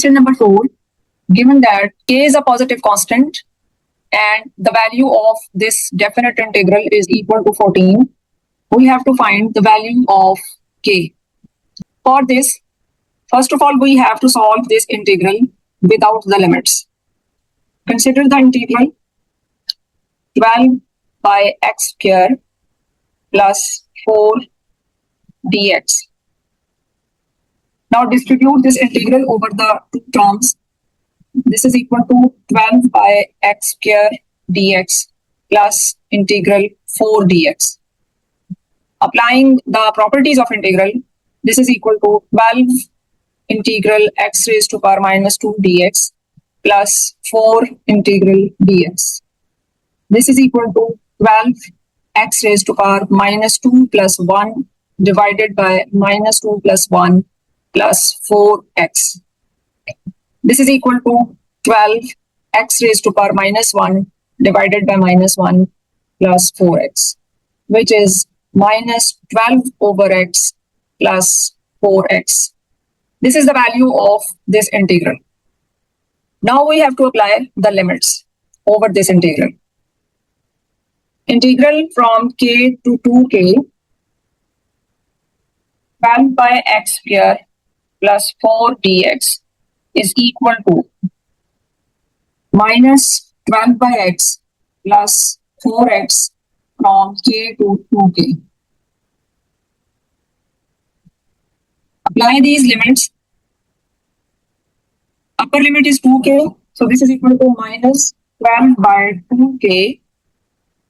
Question number 4. Given that k is a positive constant and the value of this definite integral is equal to 14, we have to find the value of k. For this, first of all, we have to solve this integral without the limits. Consider the integral 12 by x square plus 4 dx. Now distribute this integral over the two terms. This is equal to 12 by x square dx plus integral 4 dx. Applying the properties of integral, this is equal to 12 integral x raised to power minus 2 dx plus 4 integral dx. This is equal to 12 x raised to power minus 2 plus 1 divided by minus 2 plus 1 plus 4x. This is equal to 12 x raised to power minus 1 divided by minus 1 plus 4x, which is minus 12 over x plus 4x. This is the value of this integral. Now we have to apply the limits over this integral. Integral from k to 2k, 12 by x square plus 4 dx is equal to minus 12 by x plus 4x from k to 2k. Apply these limits. Upper limit is 2k, so this is equal to minus 12 by 2k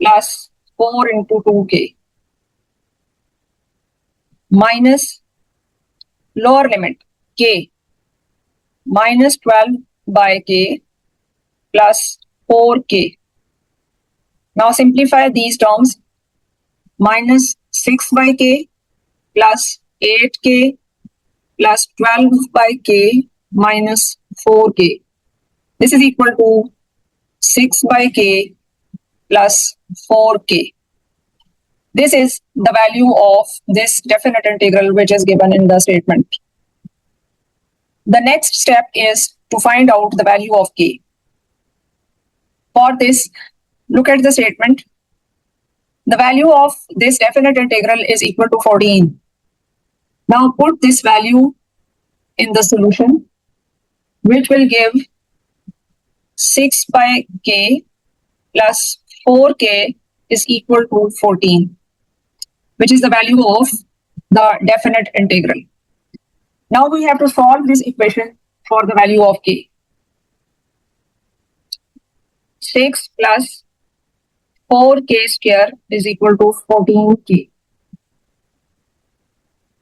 plus 4 into 2k minus lower limit k minus 12 by k plus 4k. Now simplify these terms. Minus 6 by k plus 8k plus 12 by k minus 4k. This is equal to 6 by k plus 4k. This is the value of this definite integral which is given in the statement. The next step is to find out the value of k. For this, look at the statement. The value of this definite integral is equal to 14. Now put this value in the solution, which will give 6 by k plus 4k is equal to 14, which is the value of the definite integral. Now we have to solve this equation for the value of k. 6 plus 4k square is equal to 14k.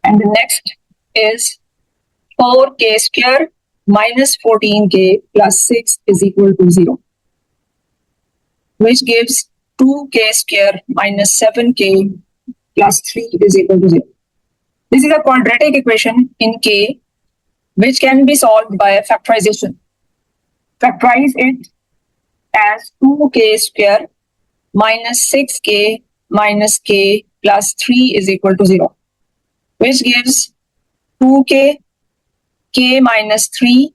And the next is 4k square minus 14k plus 6 is equal to 0, which gives 2k square minus 7k plus 3 is equal to 0. This is a quadratic equation in k, which can be solved by factorization. Factorize it as 2k square minus 6k minus k plus 3 is equal to 0, which gives 2k, k minus 3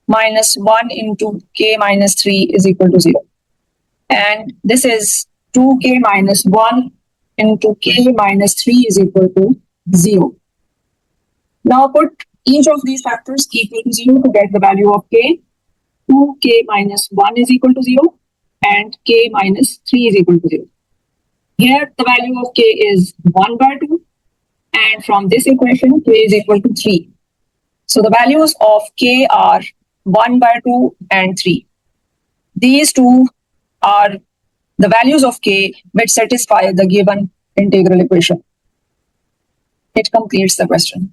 minus 1 into k minus 3 is equal to 0. And this is 2k minus 1 into k minus 3 is equal to 0. Now put each of these factors equal to 0 to get the value of k. 2k minus 1 is equal to 0 and k minus 3 is equal to 0. Here the value of k is 1 by 2, and from this equation k is equal to 3. So the values of k are 1 by 2 and 3. These two are the values of k which satisfy the given integral equation. It completes the question.